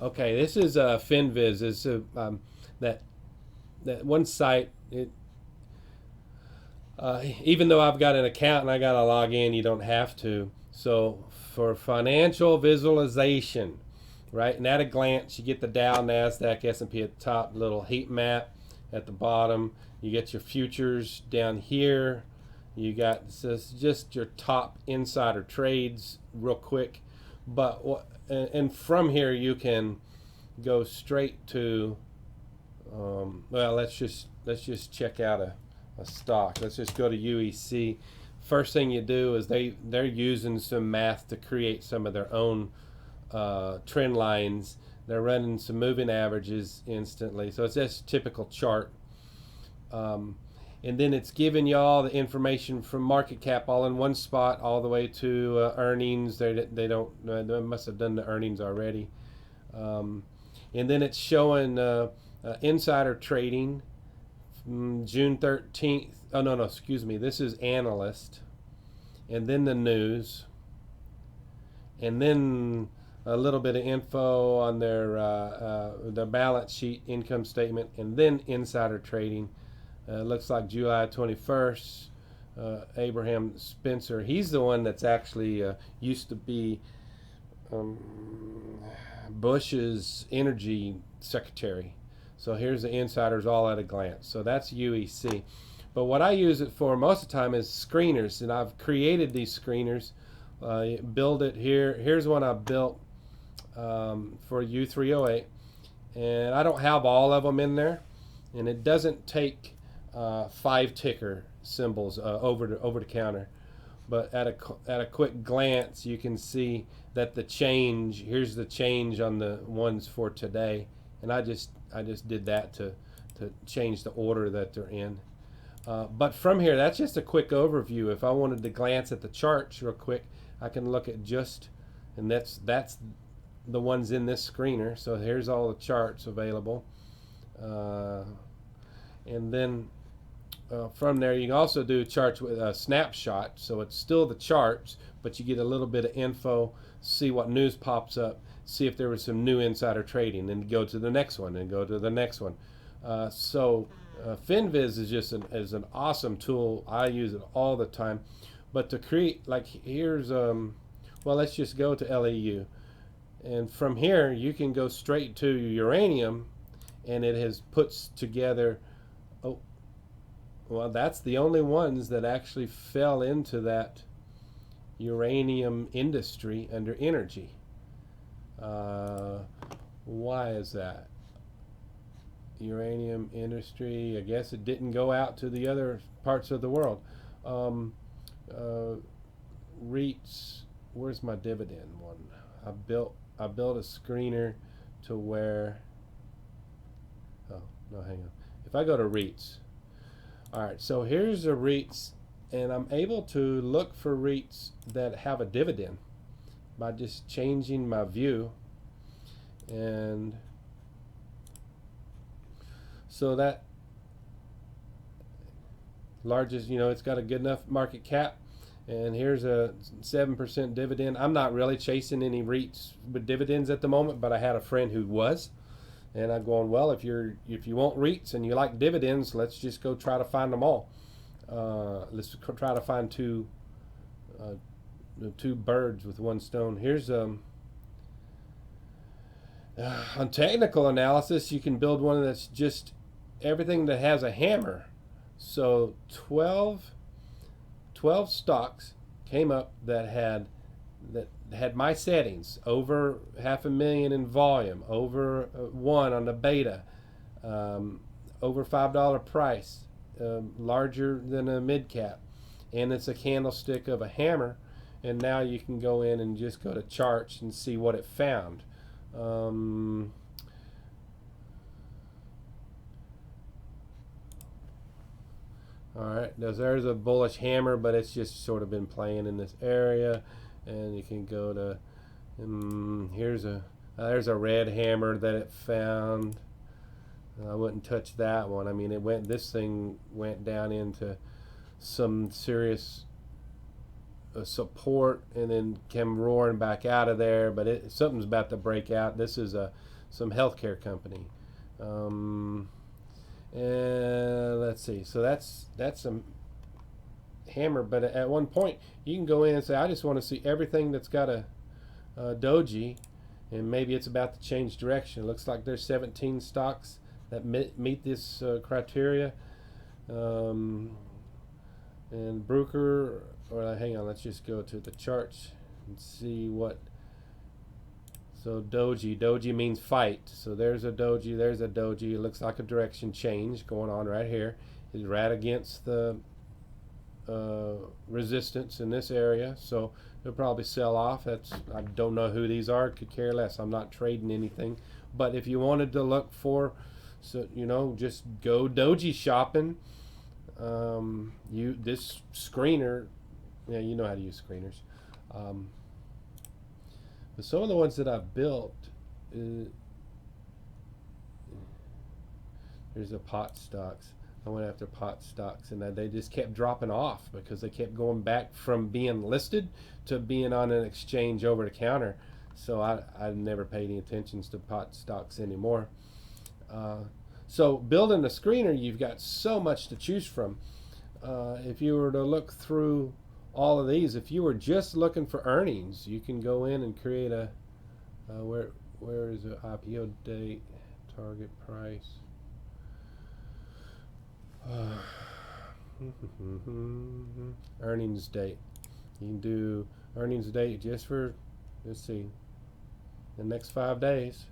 Okay, this is FinViz. It's that that one site. Even though I've got an account and I got to log in, you don't have to. So for financial visualization, right? And at a glance, you get the Dow, Nasdaq, S&P at the top, little heat map at the bottom. You get your futures down here. You got just your top insider trades, real quick. But and from here you can go straight to. Well, let's just check out a stock. Let's just go to UEC. First thing you do is they're using some math to create some of their own trend lines. They're running some moving averages instantly, so it's just typical chart. Um, and then it's giving you all the information from market cap all in one spot, all the way to earnings. They don't they must have done the earnings already. Um, and then it's showing insider trading June 13th. Oh, no, no, excuse me. This is analyst. And then the news. And then a little bit of info on their balance sheet, income statement, and then insider trading. Looks like July 21st. Abraham Spencer. He's the one that's actually used to be um, Bush's energy secretary. So here's the insiders all at a glance. So that's UEC. But what I use it for most of the time is screeners, and I've created these screeners. Build it here. Here's one I built for U308, and I don't have all of them in there, and it doesn't take 5 ticker symbols over the counter. But at a quick glance, you can see that the change. Here's the change on the ones for today, and I just did that to change the order that they're in. But from here, that's just a quick overview. If I wanted to glance at the charts real quick, I can look at and that's the ones in this screener. So here's all the charts available, and then from there you can also do charts with a snapshot. So it's still the charts, but you get a little bit of info, see what news pops up, see if there was some new insider trading, and go to the next one and go to the next one. FinViz is just an awesome tool. I use it all the time. But to create, like, here's well, let's just go to LEU, and from here you can go straight to uranium, and it has puts together. Oh, well, that's the only ones that actually fell into that uranium industry under energy. Why is that? Uranium industry, I guess it didn't go out to the other parts of the world. Um, REITs, where's my dividend one? I built a screener to where, oh, no, hang on. If I go to REITs, all right, so here's the REITs, and I'm able to look for REITs that have a dividend by just changing my view. And so that largest, it's got a good enough market cap, and here's a 7% dividend. I'm not really chasing any REITs with dividends at the moment, but I had a friend who was, and I'm going, well, if you want REITs and you like dividends, let's just go try to find them all. Let's try to find two birds with one stone. Here's on technical analysis, you can build one that's just everything that has a hammer. So 12 stocks came up that had my settings: over 500,000 in volume, over 1 on the beta, over $5 price, larger than a mid cap, and it's a candlestick of a hammer. And now you can go in and just go to charts and see what it found. All right, there's a bullish hammer, but it's just sort of been playing in this area. And you can go to there's a red hammer that it found. I wouldn't touch that one. I mean, this thing went down into some serious a support and then came roaring back out of there. But something's about to break out. This is some healthcare company. And let's see. So that's some hammer. But at one point, you can go in and say, I just want to see everything that's got a doji, and maybe it's about to change direction. It looks like there's 17 stocks that meet this criteria. And Bruker, or hang on, let's just go to the charts and see what. So doji means fight. So there's a doji, there's a doji. It looks like a direction change going on right here. It's right against the resistance in this area, so they'll probably sell off. I don't know who these are, could care less. I'm not trading anything. But if you wanted to look for, so just go doji shopping. This screener, yeah, you know how to use screeners. But some of the ones that I've built, there's a pot stocks. I went after pot stocks, and they just kept dropping off because they kept going back from being listed to being on an exchange over the counter. So I never paid any attention to pot stocks anymore. So building a screener, you've got so much to choose from. If you were to look through all of these, if you were just looking for earnings, you can go in and create a where is the IPO date, target price. Earnings date. You can do earnings date just for, let's see, the next 5 days.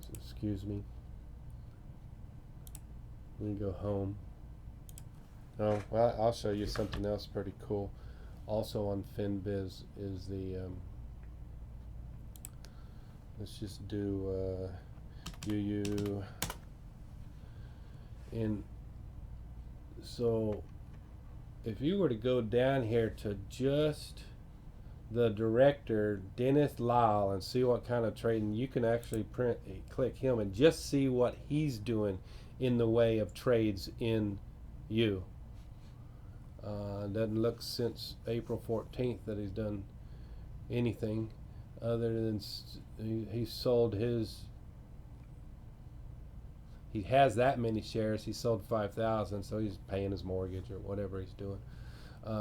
So, excuse me. Let me go home. Oh, well, I'll show you something else pretty cool. Also on FinViz is the, let's just do UU. And so if you were to go down here to just the director, Dennis Lyle, and see what kind of trading, you can actually click him and just see what he's doing in the way of trades in you. Doesn't look since April 14th that he's done anything other than he sold his. He has that many shares. He sold 5,000, so he's paying his mortgage or whatever he's doing.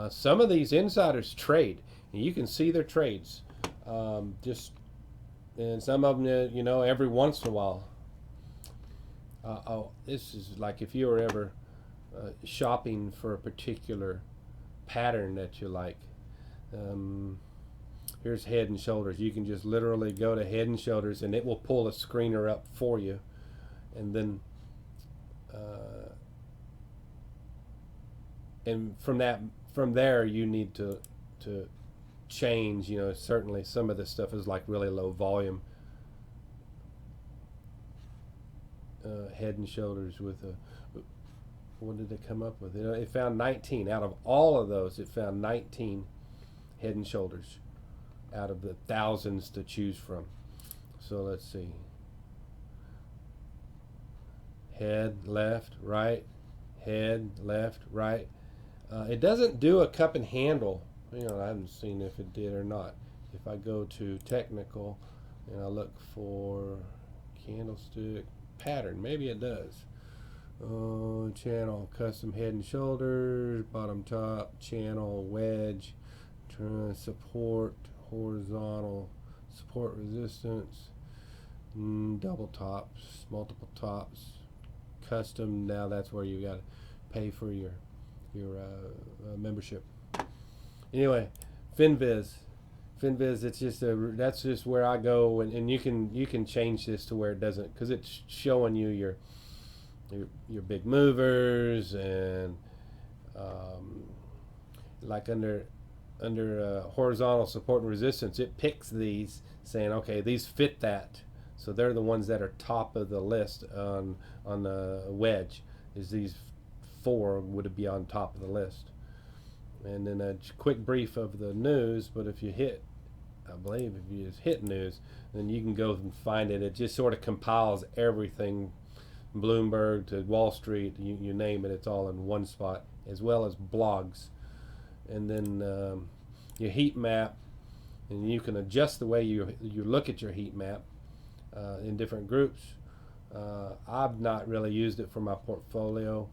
Some of these insiders trade, and you can see their trades. And some of them, every once in a while. This is like if you were ever shopping for a particular pattern that you like. Here's Head and Shoulders. You can just literally go to Head and Shoulders, and it will pull a screener up for you. And then and from there you need to change. Certainly some of this stuff is like really low volume. Head and Shoulders with what did they come up with? It found 19 out of all of those. It found 19 Head and Shoulders out of the thousands to choose from. So let's see. Head, left, right, head, left, right. It doesn't do a cup and handle. I haven't seen if it did or not. If I go to technical and I look for candlestick pattern, maybe it does. Channel, custom Head and Shoulders, bottom top, channel, wedge, support, horizontal, support resistance, double tops, multiple tops. Custom, now that's where you got to pay for your membership. Anyway, FinViz, it's just that's just where I go, and you can change this to where it doesn't, because it's showing you your big movers, and like under horizontal support and resistance, it picks these, saying, okay, these fit that. So they're the ones that are top of the list on the wedge. Is these 4 would be on top of the list. And then a quick brief of the news. But if you hit, I believe if you just hit news, then you can go and find it. It just sort of compiles everything, Bloomberg to Wall Street, you name it. It's all in one spot. as well as blogs. And then your heat map, and you can adjust the way you look at your heat map in different groups. I've not really used it for my portfolio.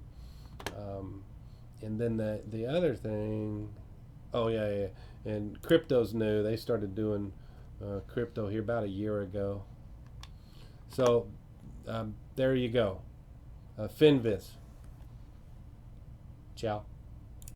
And then the other thing, oh yeah, and crypto's new. They started doing crypto here about a year ago. So there you go. Finviz. Ciao.